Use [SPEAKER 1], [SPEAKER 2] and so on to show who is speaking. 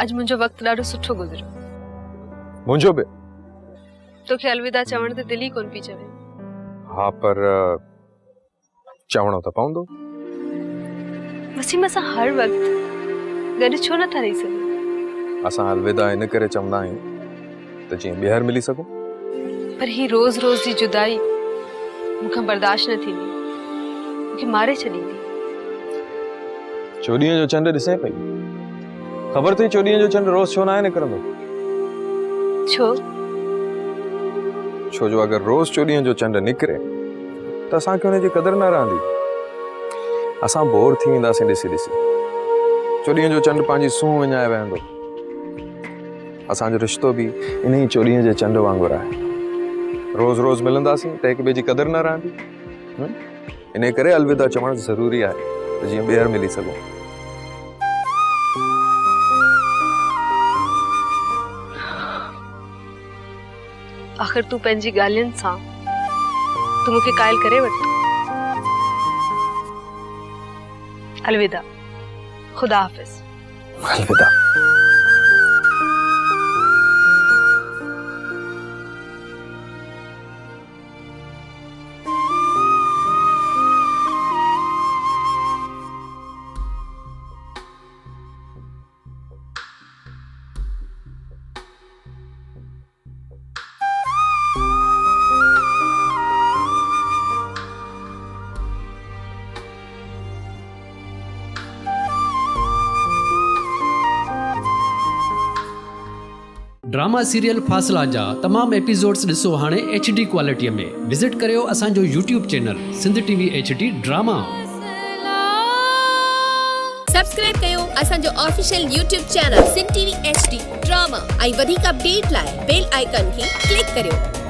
[SPEAKER 1] आज मुझो वक्त ॾाढो सुठो गुज़रो।
[SPEAKER 2] मुझो बि
[SPEAKER 1] तोखे अलविदा चवण ते दिल ही कोन पई चवे।
[SPEAKER 2] हाँ पर चवणो त पवंदो।
[SPEAKER 1] वसीम असां हर वक्त गॾु छो नथा रही सघूं?
[SPEAKER 2] असां अलविदा इन करे चवंदा आहियूं त जीअं ॿीहर मिली सघूं।
[SPEAKER 1] पर ही रोज रोज जी जुदाई मूंखां बर्दाश्त न थींदी, मूंखे मारे छॾींदी।
[SPEAKER 2] चोॾींहं जो चंड ॾिसे पई, ख़बर थी चोॾींहं जो चंड रोज छो न आहे निकिरंदो?
[SPEAKER 1] छो?
[SPEAKER 2] छो जो अगर रोज चोॾींहं जो चंड निकिरे त असांखे हुनजी क़दर न रहंदी। असां बोर थी वेंदासीं ॾिसी ॾिसी। चोॾींहं जो चंड पंहिंजी सूंह विञाए वेहंदो। असांजो रिश्तो बि इन ई चोॾींहं जे चंड वांगुरु आहे। रोज रोज मिलंदासीं त हिक ॿिए जी क़दर न रहंदी। इन करे अलविदा चवणु ज़रूरी आहे त जीअं ॿीहर मिली सघूं।
[SPEAKER 1] आखिर तू पंहिंजी ॻाल्हियुनि सां तू मूंखे कायल करे वरितो। अलविदा, खुदा हाफ़िज़।
[SPEAKER 2] अलविदा।
[SPEAKER 3] ड्रामा सीरियल फासला जा तमाम एपिसोड्स ॾिसो हाणे HD क्वालिटीअ में। विज़िट करियो असांजो YouTube channel Sindh TV HD drama.
[SPEAKER 4] Subscribe कयो असांजो official YouTube channel Sindh TV HD drama ऐं वधीक अपडेट लाइ बेल आइकन खे क्लिक करियो।